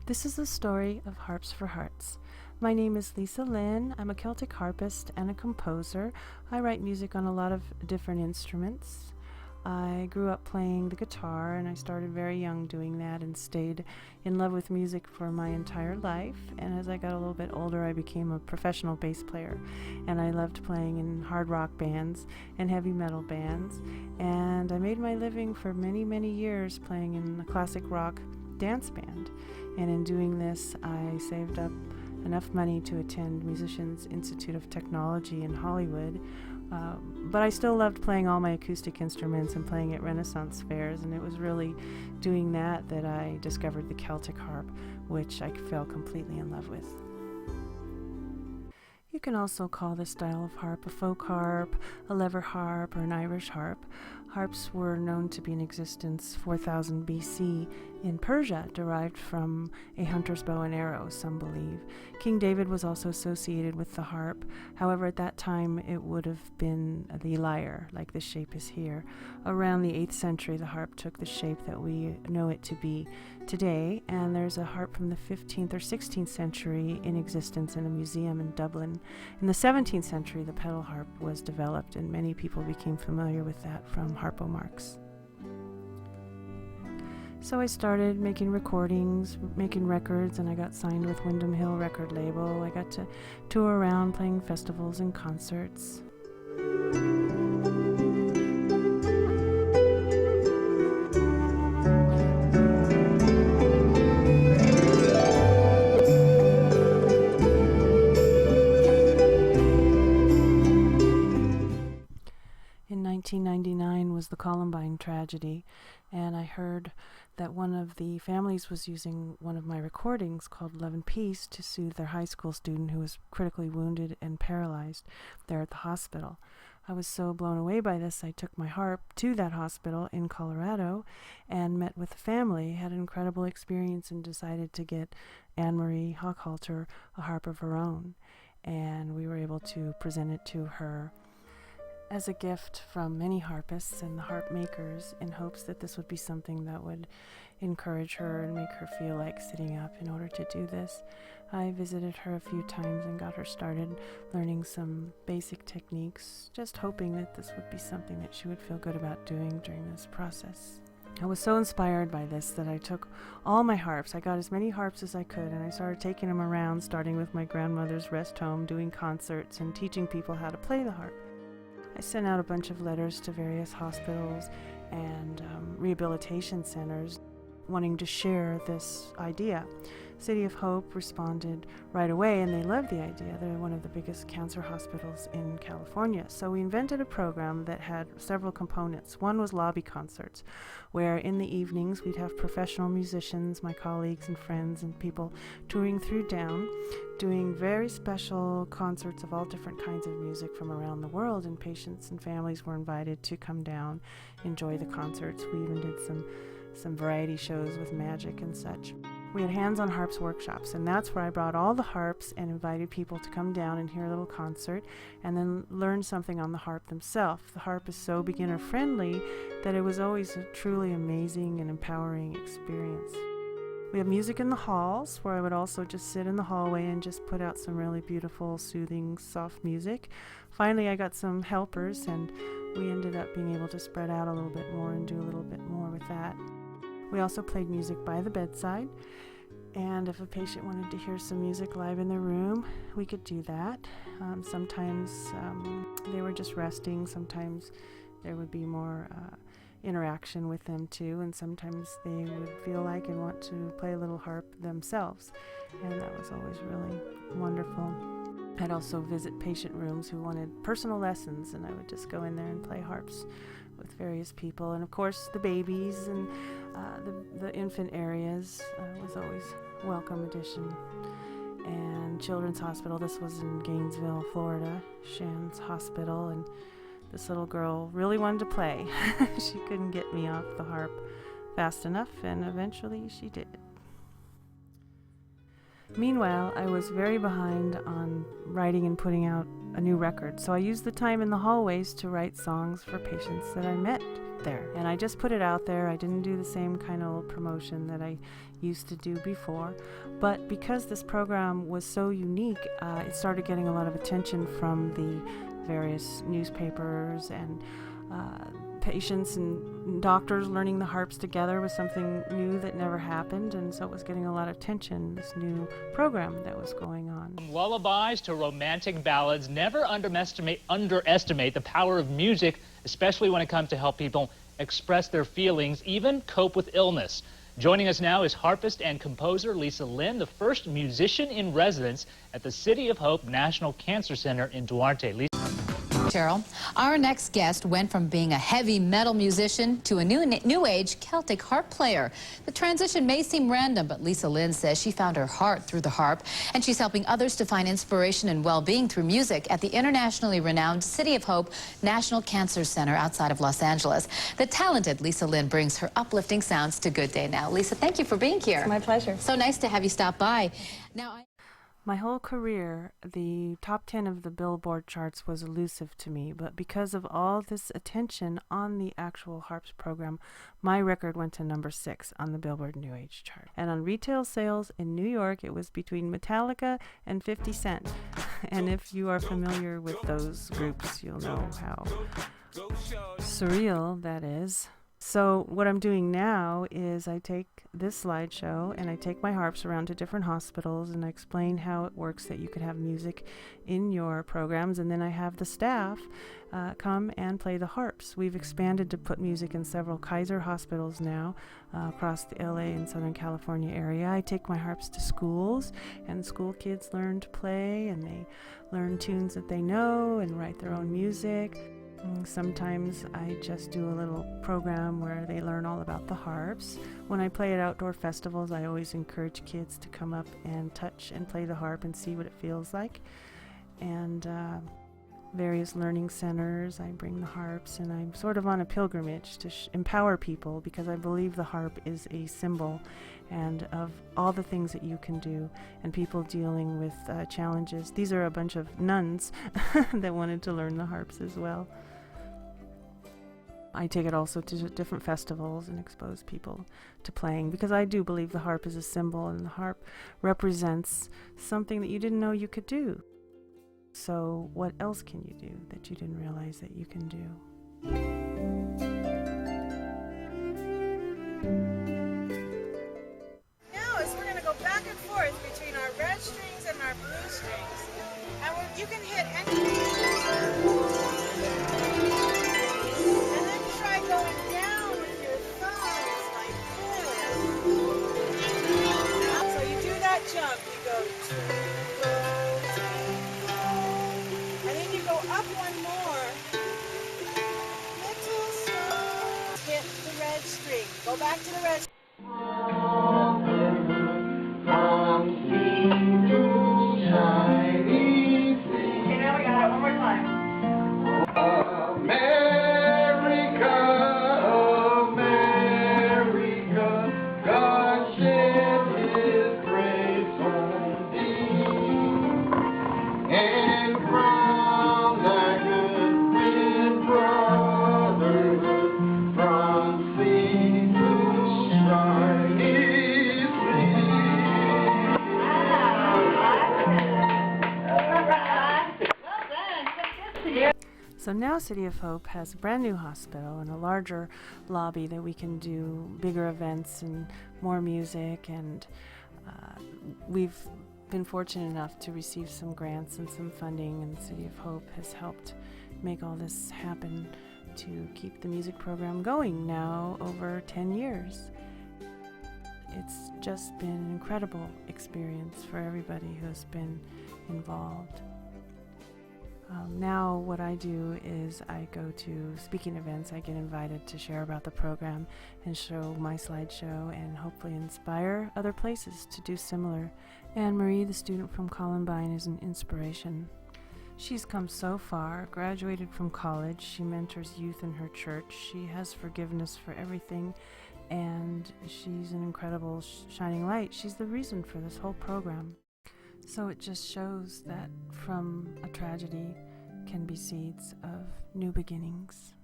This is the story of Harps for Hearts. My name is Lisa Lynne. I'm a Celtic harpist and a composer. I write music on a lot of different instruments. I grew up playing the guitar, and I started very young doing that and stayed in love with music for my entire life. And as I got a little bit older, I became a professional bass player, and I loved playing in hard rock bands and heavy metal bands. And I made my living for many, many years playing in a classic rock dance band. And in doing this, I saved up enough money to attend Musicians Institute of Technology in Hollywood. But I still loved playing all my acoustic instruments and playing at Renaissance fairs, and it was really doing that I discovered the Celtic Harp, which I fell completely in love with. You can also call this style of harp a folk harp, a lever harp, or an Irish harp. Harps were known to be in existence 4000 BC in Persia, derived from a hunter's bow and arrow, some believe. King David was also associated with the harp. However, at that time it would have been the lyre, like the shape is here. Around the 8th century, the harp took the shape that we know it to be today, and there's a harp from the 15th or 16th century in existence in a museum in Dublin. In the 17th century, the pedal harp was developed, and many people became familiar with that from harpomarks. So I started making recordings, making records, and I got signed with Windham Hill record label. I got to tour around playing festivals and concerts. In 1999 was the Columbine tragedy, and I heard that one of the families was using one of my recordings called Love and Peace to soothe their high school student who was critically wounded and paralyzed there at the hospital. I was so blown away by this, I took my harp to that hospital in Colorado and met with the family, had an incredible experience, and decided to get Anne-Marie Hochhalter a harp of her own. And we were able to present it to her as a gift from many harpists and the harp makers, in hopes that this would be something that would encourage her and make her feel like sitting up in order to do this. I visited her a few times and got her started learning some basic techniques, just hoping that this would be something that she would feel good about doing during this process. I was so inspired by this that I took all my harps. I got as many harps as I could, and I started taking them around, starting with my grandmother's rest home, doing concerts and teaching people how to play the harp. I sent out a bunch of letters to various hospitals and rehabilitation centers wanting to share this idea. City of Hope responded right away, and they loved the idea. They're one of the biggest cancer hospitals in California. So we invented a program that had several components. One was lobby concerts, where in the evenings we'd have professional musicians, my colleagues and friends and people touring through town, doing very special concerts of all different kinds of music from around the world, and patients and families were invited to come down, enjoy the concerts. We even did some variety shows with magic and such. We had hands-on harps workshops, and that's where I brought all the harps and invited people to come down and hear a little concert and then learn something on the harp themselves. The harp is so beginner-friendly that it was always a truly amazing and empowering experience. We have music in the halls, where I would also just sit in the hallway and just put out some really beautiful, soothing, soft music. Finally, I got some helpers, and we ended up being able to spread out a little bit more and do a little bit more with that. We also played music by the bedside, and if a patient wanted to hear some music live in their room, we could do that. Sometimes they were just resting, sometimes there would be more interaction with them too, and sometimes they would feel like and want to play a little harp themselves, and that was always really wonderful. I'd also visit patient rooms who wanted personal lessons, and I would just go in there and play harps with various people. And of course the babies and the infant areas was always a welcome addition. And Children's Hospital, this was in Gainesville, Florida, Shands Hospital, and this little girl really wanted to play. She couldn't get me off the harp fast enough, and eventually she did. Meanwhile, I was very behind on writing and putting out a new record, so I used the time in the hallways to write songs for patients that I met there. And I just put it out there. I didn't do the same kind of promotion that I used to do before. But because this program was so unique, it started getting a lot of attention from the various newspapers, and patients and doctors learning the harps together was something new that never happened, and so it was getting a lot of attention, this new program that was going on. From lullabies to romantic ballads, never underestimate the power of music, especially when it comes to help people express their feelings, even cope with illness. Joining us now is harpist and composer Lisa Lynne, the first musician in residence at the City of Hope National Cancer Center in Duarte. Lisa. Cheryl, our next guest went from being a heavy metal musician to a new age Celtic harp player. The transition may seem random, but Lisa Lynne says she found her heart through the harp, and she's helping others to find inspiration and well-being through music at the internationally renowned City of Hope National Cancer Center outside of Los Angeles. The talented Lisa Lynne brings her uplifting sounds to Good Day Now. Lisa, thank you for being here. It's my pleasure. So nice to have you stop by. Now, my whole career, the top 10 of the Billboard charts was elusive to me, but because of all this attention on the actual harps program, my record went to number 6 on the Billboard New Age chart. And on retail sales in New York, it was between Metallica and 50 Cent. And if you are familiar with those groups, you'll know how surreal that is. So what I'm doing now is I take this slideshow and I take my harps around to different hospitals and I explain how it works, that you could have music in your programs, and then I have the staff come and play the harps. We've expanded to put music in several Kaiser hospitals now across the LA and Southern California area. I take my harps to schools, and school kids learn to play, and they learn tunes that they know and write their own music. Sometimes I just do a little program where they learn all about the harps. When I play at outdoor festivals, I always encourage kids to come up and touch and play the harp and see what it feels like. And various learning centers, I bring the harps, and I'm sort of on a pilgrimage to empower people, because I believe the harp is a symbol and of all the things that you can do, and people dealing with challenges. These are a bunch of nuns that wanted to learn the harps as well. I take it also to different festivals and expose people to playing, because I do believe the harp is a symbol, and the harp represents something that you didn't know you could do. So what else can you do that you didn't realize that you can do? Now is we're going to go back and forth between our red strings and our blue strings. And you can hit any. And then try going down with your thumbs like this. So you do that jump, you go 2, and then you go up one more. Little slow. Hit the red string. Go back to the red string. So now City of Hope has a brand new hospital and a larger lobby that we can do bigger events and more music, and we've been fortunate enough to receive some grants and some funding, and City of Hope has helped make all this happen to keep the music program going now over 10 years. It's just been an incredible experience for everybody who's been involved. Now what I do is I go to speaking events. I get invited to share about the program and show my slideshow and hopefully inspire other places to do similar. Anne Marie, the student from Columbine, is an inspiration. She's come so far, graduated from college, she mentors youth in her church, she has forgiveness for everything, and she's an incredible shining light. She's the reason for this whole program. So it just shows that from a tragedy can be seeds of new beginnings.